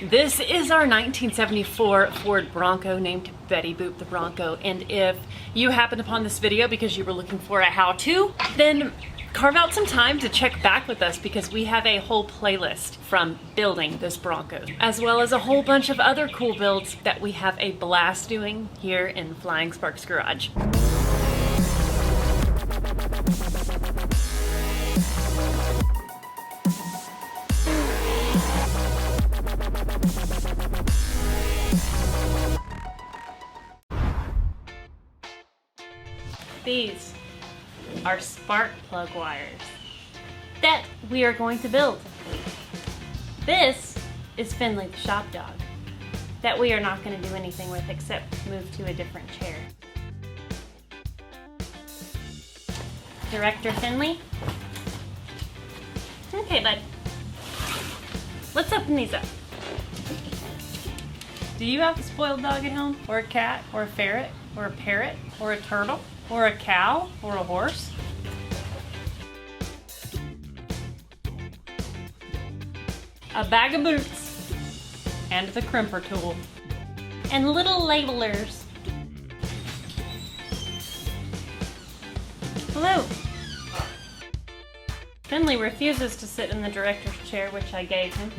This is our 1974 Ford Bronco named Betty Boop the Bronco, and if you happened upon this video because you were looking for a how-to, then carve out some time to check back with us because we have a whole playlist from building this Bronco, as well as a whole bunch of other cool builds that we have a blast doing here in Flying Sparks Garage. These are spark plug wires that we are going to build. This is Finley the shop dog that we are not going to do anything with except move to a different chair. Director Finley? Okay, bud. Let's open these up. Do you have a spoiled dog at home? Or a cat? Or a ferret? Or a parrot? Or a turtle? Or a cow? Or a horse? A bag of boots. And the crimper tool. And little labelers. Hello. Finley refuses to sit in the director's chair, which I gave him.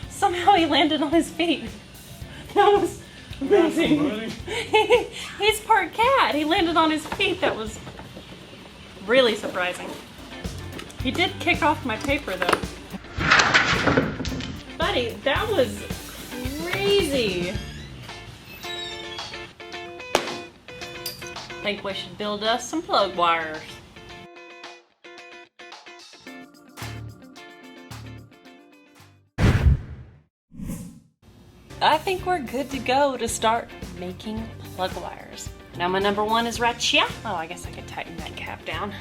Somehow he landed on his feet. That was amazing. He's part cat. He landed on his feet. That was really surprising. He did kick off my paper though. Buddy, that was crazy. I think we should build us some plug wires. I think we're good to go to start making plug wires. Now my number one is right here. Oh, I guess I could tighten that cap down.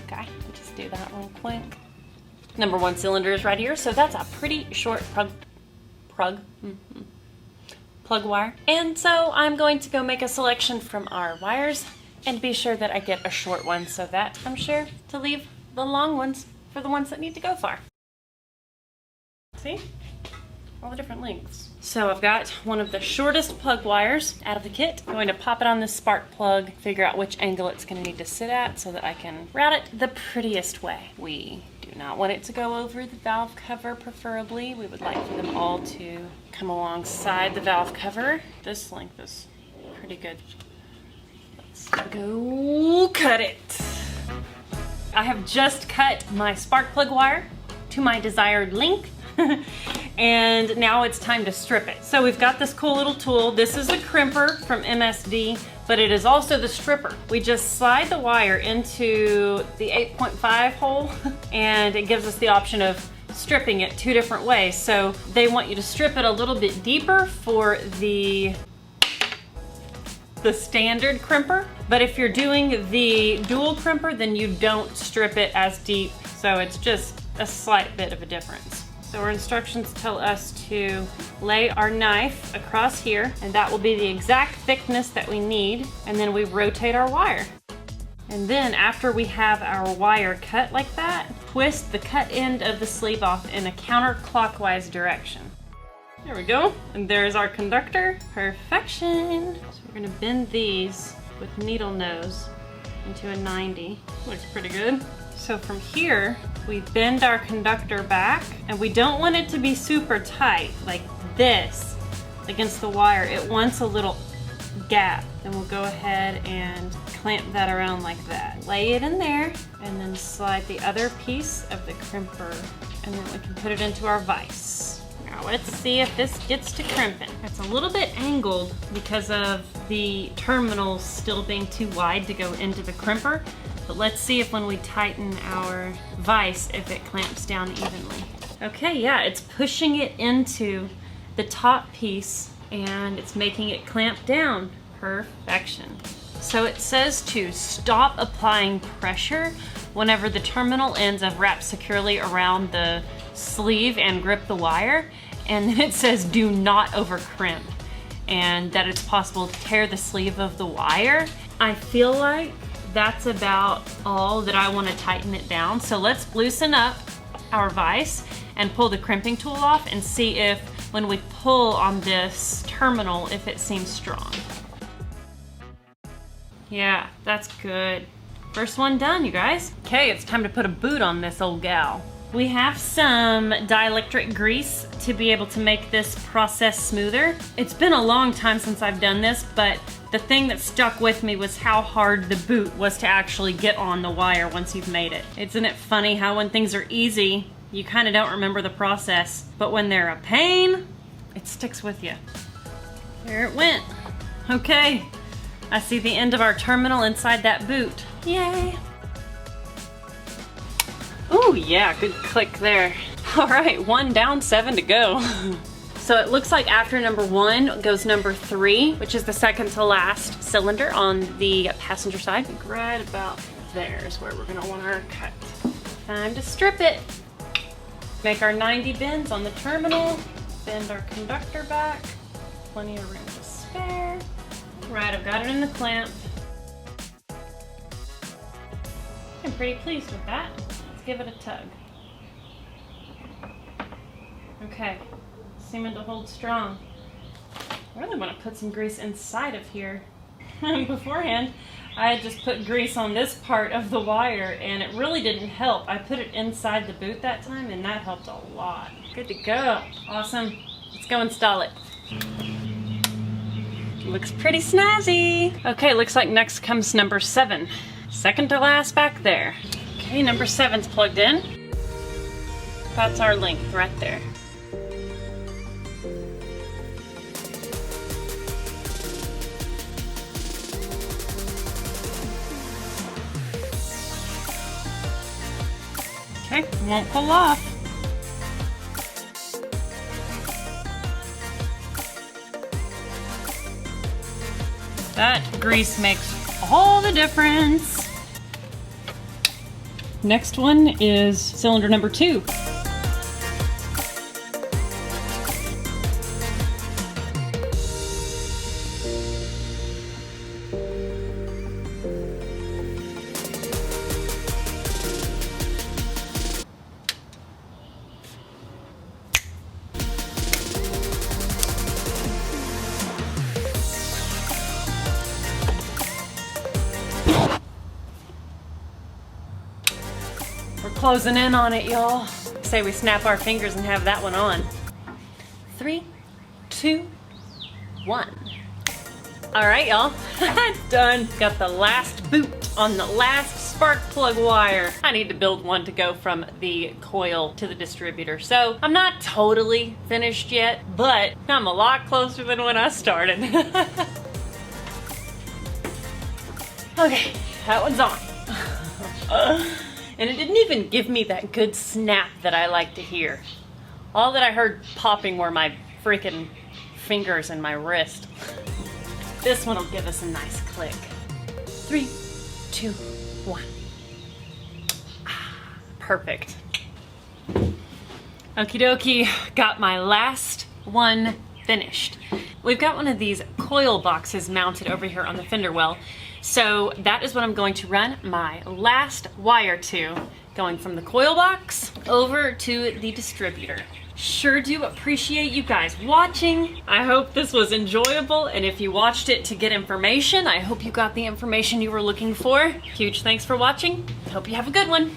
Okay, just do that real quick. Number one cylinder is right here, so that's a pretty short plug wire. And so I'm going to go make a selection from our wires and be sure that I get a short one so that I'm sure to leave the long ones for the ones that need to go far. See? All the different lengths. So I've got one of the shortest plug wires out of the kit. I'm going to pop it on this spark plug, figure out which angle it's going to need to sit at so that I can route it the prettiest way. We do not want it to go over the valve cover, preferably. We would like for them all to come alongside the valve cover. This length is pretty good. Let's go cut it. I have just cut my spark plug wire to my desired length. And now it's time to strip it. So we've got this cool little tool. This is a crimper from MSD, but it is also the stripper. We just slide the wire into the 8.5 hole and it gives us the option of stripping it two different ways. So they want you to strip it a little bit deeper for the standard crimper, but if you're doing the dual crimper, then you don't strip it as deep. So it's just a slight bit of a difference. So our instructions tell us to lay our knife across here, and that will be the exact thickness that we need, and then we rotate our wire. And then after we have our wire cut like that, twist the cut end of the sleeve off in a counterclockwise direction. There we go, and there's our conductor. Perfection. So we're gonna bend these with needle nose into a 90. Looks pretty good. So from here, we bend our conductor back, and we don't want it to be super tight, like this, against the wire. It wants a little gap. Then we'll go ahead and clamp that around like that. Lay it in there, and then slide the other piece of the crimper, and then we can put it into our vise. Now let's see if this gets to crimping. It's a little bit angled because of the terminals still being too wide to go into the crimper. But let's see if when we tighten our vise, if it clamps down evenly. Okay, yeah, it's pushing it into the top piece and it's making it clamp down. Perfection. So it says to stop applying pressure whenever the terminal ends have wrapped securely around the sleeve and grip the wire. And then it says do not over crimp. and that it's possible to tear the sleeve of the wire. I feel like that's about all that I want to tighten it down. So let's loosen up our vise and pull the crimping tool off and see if when we pull on this terminal, if it seems strong. Yeah, that's good. First one done, you guys. Okay, it's time to put a boot on this old gal. We have some dielectric grease to be able to make this process smoother. It's been a long time since I've done this, but the thing that stuck with me was how hard the boot was to actually get on the wire once you've made it. Isn't it funny how when things are easy, you kind of don't remember the process, but when they're a pain, it sticks with you. There it went. Okay, I see the end of our terminal inside that boot. Yay. Oh yeah, good click there. All right, 1 down, 7 to go. So it looks like after number 1 goes number 3, which is the second to last cylinder on the passenger side. Right about there is where we're gonna want our cut. Time to strip it. Make our 90 bends on the terminal, bend our conductor back, plenty of room to spare. Right, I've got it in the clamp. I'm pretty pleased with that. Let's give it a tug. Okay, seeming to hold strong. I really want to put some grease inside of here. Beforehand, I had just put grease on this part of the wire and it really didn't help. I put it inside the boot that time and that helped a lot. Good to go. Awesome. Let's go install it. Looks pretty snazzy. Okay, looks like next comes number 7. Second to last back there. Okay, number 7's plugged in. That's our length right there. Okay, won't pull off. That grease makes all the difference. Next one is cylinder number 2. We're closing in on it, y'all. Say we snap our fingers and have that one on. 3, 2, 1. All right, y'all, it's done. Got the last boot on the last spark plug wire. I need to build one to go from the coil to the distributor. So I'm not totally finished yet, but I'm a lot closer than when I started. Okay, that one's on. And it didn't even give me that good snap that I like to hear. All that I heard popping were my freaking fingers and my wrist. This one will give us a nice click. 3, 2, 1. Perfect. Okie dokie, got my last one finished. We've got one of these coil boxes mounted over here on the fender well. So that is what I'm going to run my last wire to, going from the coil box over to the distributor. Sure do appreciate you guys watching. I hope this was enjoyable, and if you watched it to get information, I hope you got the information you were looking for. Huge thanks for watching. Hope you have a good one.